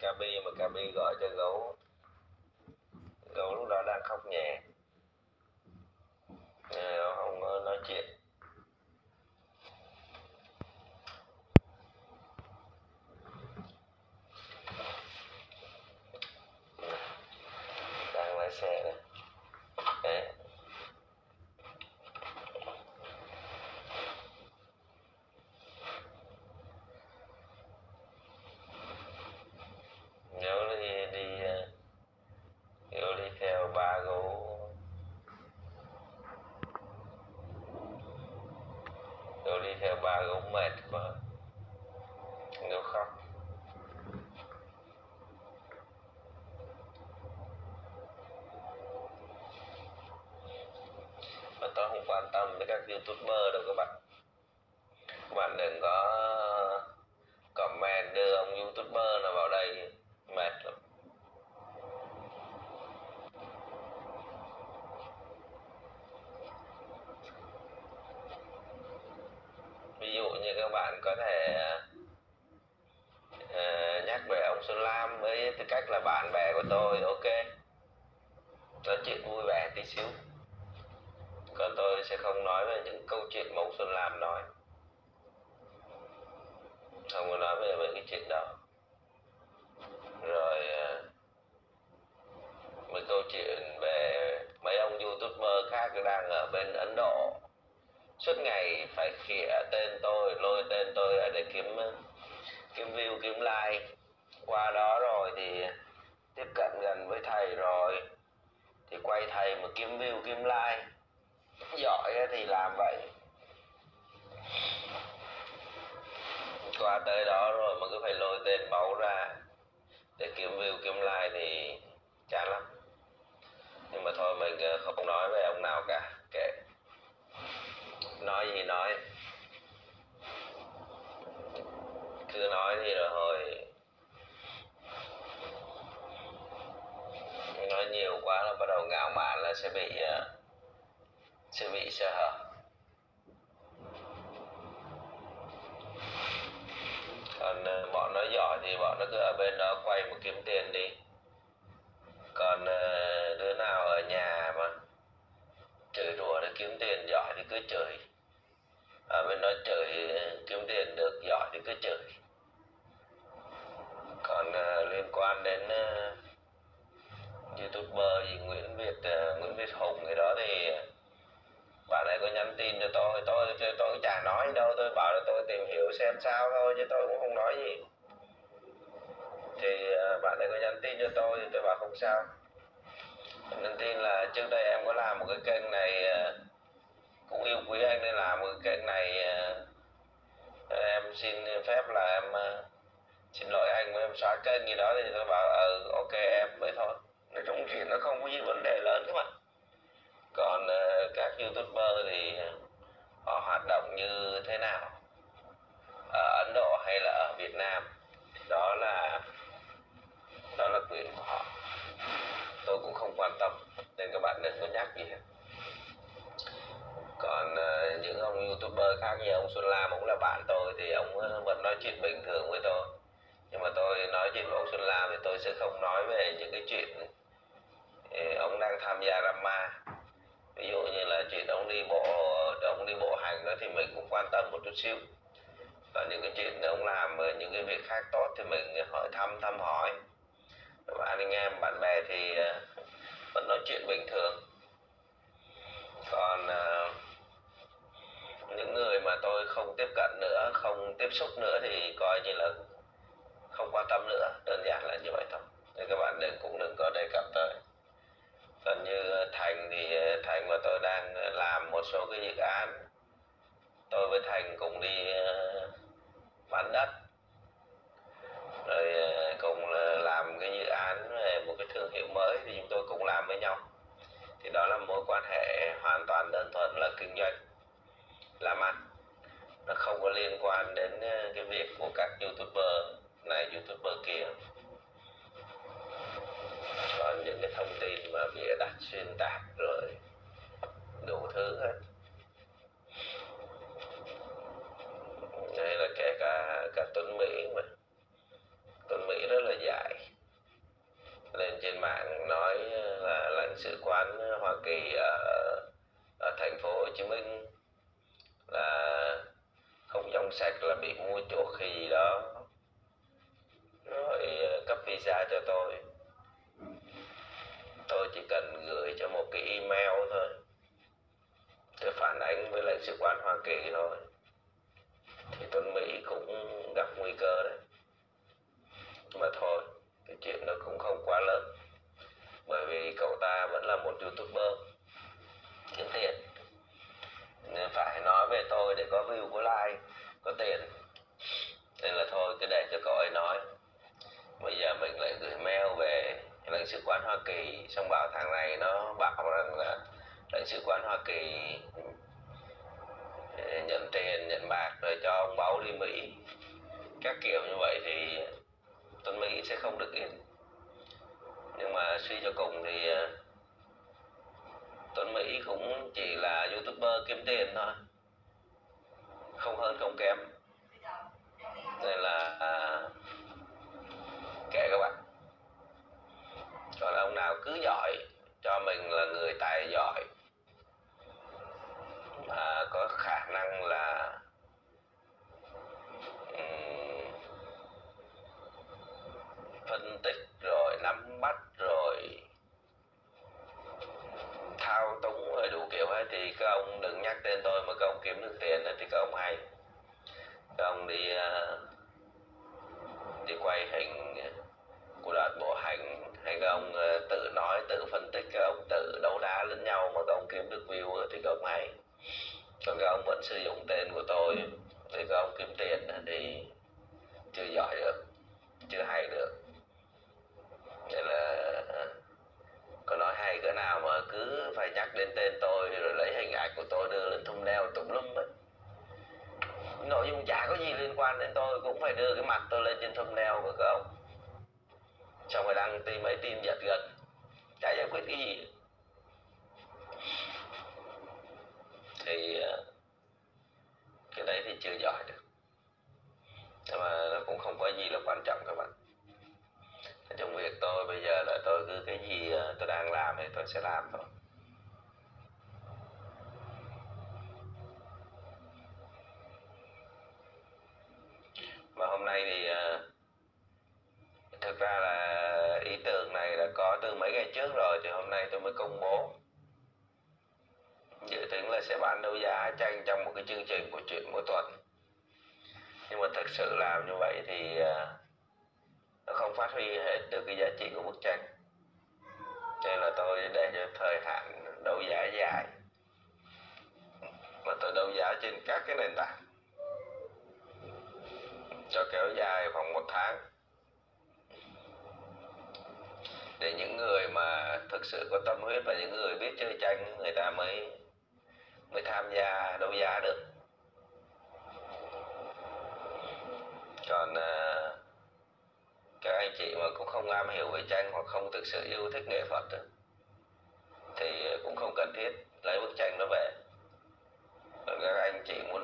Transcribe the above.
Cabi mà Cabi gọi cho Gấu. Gấu lúc đó đang khóc nhè, không nói chuyện. Đang lái xe này. Đấy. Nếu đi theo ba Gấu, nếu đi theo ba Gấu mệt quá, nếu khóc. Mà tôi không quan tâm với các YouTuber đâu các bạn. Các bạn đừng có comment đưa ông YouTuber nào vào đây, mệt lắm. Ví dụ như các bạn có thể nhắc về ông Xuân Lam với tư cách là bạn bè của tôi, ok, nói chuyện vui vẻ tí xíu. Còn tôi sẽ không nói về những câu chuyện mà ông Xuân Lam nói, không có nói về cái chuyện đó. Rồi mấy câu chuyện về mấy ông YouTuber khác đang ở bên Ấn Độ, suốt ngày phải khịa tên tôi, lôi tên tôi để kiếm view, kiếm like. Qua đó rồi thì tiếp cận gần với thầy rồi thì quay thầy mà kiếm view, kiếm like. Giỏi thì làm vậy. Qua tới đó rồi mà cứ phải lôi tên báu ra để kiếm view, kiếm like thì chán lắm. Nhưng mà thôi, mình không nói về ông nào cả, kệ. Nói gì nói, cứ nói đi rồi hồi nói nhiều quá là bắt đầu ngạo mạn là sẽ bị sơ hở. Còn bọn nó giỏi thì bọn nó cứ ở bên đó quay một kiếm tiền đi. Còn đứa nào ở nhà mà chửi rủa để kiếm tiền giỏi thì cứ chửi. Ở bên đó chửi kiếm tiền được, giỏi thì cứ chửi. Còn liên quan đến YouTuber gì Nguyễn Việt Hùng cái đó thì bạn này có nhắn tin cho tôi chả nói đâu, tôi bảo là tôi tìm hiểu xem sao thôi chứ tôi cũng không nói gì. Thì bạn này có nhắn tin cho tôi thì tôi bảo không sao. Nhắn tin là trước đây em có làm một cái kênh này, cũng yêu quý anh nên làm một cái kênh này, em xin phép là em xin lỗi anh mà em xóa kênh gì đó. Thì tôi bảo ok em, vậy thôi. Nói chung chuyện nó không có gì vấn đề lớn các bạn. Còn các YouTuber thì họ hoạt động như thế nào ở Ấn Độ hay là ở Việt Nam, đó là quyền của họ, tôi cũng không quan tâm, nên các bạn đừng có nhắc gì hết. Còn những ông YouTuber khác như ông Xuân Lam, ông là bạn tôi thì ông vẫn nói chuyện bình thường với tôi. Nhưng mà tôi nói chuyện với ông Xuân Lam thì tôi sẽ không nói về những cái chuyện ông đang tham gia drama. Ví dụ như là chuyện ông đi bộ hành đó thì mình cũng quan tâm một chút xíu. Còn những cái chuyện ông làm những cái việc khác tốt thì mình hỏi thăm hỏi. Và anh em bạn bè thì vẫn nói chuyện bình thường. Còn những người mà tôi không tiếp cận nữa, không tiếp xúc nữa thì coi như là không quan tâm nữa, đơn giản là như vậy thôi. Nên các bạn cũng đừng có đề cập tới. Còn như Thành thì Thành và tôi đang làm một số cái dự án. Tôi với Thành cùng đi bán đất, rồi cùng làm cái dự án về một cái thương hiệu mới thì chúng tôi cùng làm với nhau. Thì đó là mối quan hệ hoàn toàn đơn thuần là kinh doanh, làm ăn. Nó không có liên quan đến cái việc của các YouTuber này, YouTuber kia. Còn những cái thông tin mà bịa đặt xuyên tạc rồi đủ thứ hết. Đây là kể cả Tuấn Mỹ, mà Tuấn Mỹ rất là dại. sứ quán Hoa Kỳ ở thành phố Hồ Chí Minh là không trong sạch, là bị mua chuộc hay gì đó, rồi cấp visa cho tôi chỉ cần gửi cho một cái email thôi, tôi phản ánh với lãnh sứ quán Hoa Kỳ thôi, thì Tuấn Mỹ cũng gặp nguy cơ đấy. Mà thôi, cái chuyện nó cũng không quá lớn, bởi vì cậu ta vẫn là một YouTuber kiếm tiền, nên phải nói về tôi để có view, có like, có tiền, nên là thôi cứ để cho cậu ấy nói. Bây giờ mình lại gửi mail về lãnh sứ quán Hoa Kỳ, xong bảo thằng này nó bảo rằng là lãnh sứ quán Hoa Kỳ nhận tiền nhận bạc rồi cho ông báu đi Mỹ, các kiểu như vậy thì Tuấn Mỹ sẽ không được yên. Nhưng mà suy cho cùng thì Tuấn Mỹ cũng chỉ là YouTuber kiếm tiền thôi, không hơn không kém, nên là kệ các bạn. Còn ông nào cứ giỏi, cho mình là người tài giỏi mà có khả năng là phân tích rồi nắm bắt rồi thao túng rồi đủ kiểu hết, thì các ông đừng nhắc tên tôi, mà các ông kiếm được tiền thì các ông hay, các ông đi quay hình của đoạn bộ hành, hay các ông tự nói tự phân tích, các ông tự đấu đá lẫn nhau mà các ông kiếm được view thì các ông hay. Còn các ông vẫn sử dụng tên của tôi thì các ông kiếm tiền thì chưa giỏi được, chưa hay được. Nên là có nói hay cỡ nào mà cứ phải nhắc đến tên tôi rồi lấy hình ảnh của tôi đưa lên thumbnail tùm lum ấy. Nội dung chả có gì liên quan đến tôi cũng phải đưa cái mặt tôi lên trên thumbnail của các ông, xong rồi đăng tin mấy tin giật gật, chả giải quyết cái gì. Thì cái đấy thì chưa giỏi được, nhưng mà nó cũng không có gì là quan trọng các bạn. Trong việc tôi bây giờ là tôi cứ cái gì tôi đang làm thì tôi sẽ làm thôi. Mà hôm nay thì thực ra là ý tưởng này đã có từ mấy ngày trước rồi, thì hôm nay tôi mới công bố. Dự tính là sẽ bán đấu giá tranh trong một cái chương trình của Chuyện Mỗi Tuần, nhưng mà thực sự làm như vậy thì nó không phát huy hết được cái giá trị của bức tranh, nên là tôi để cho thời hạn đấu giá dài, mà tôi đấu giá trên các cái nền tảng cho kéo dài khoảng 1 tháng, để những người mà thực sự có tâm huyết và những người biết chơi tranh người ta mới tham gia đấu giá được. Còn các anh chị mà cũng không am hiểu về tranh hoặc không thực sự yêu thích nghệ thuật thì cũng không cần thiết lấy bức tranh đó về. Còn các anh chị muốn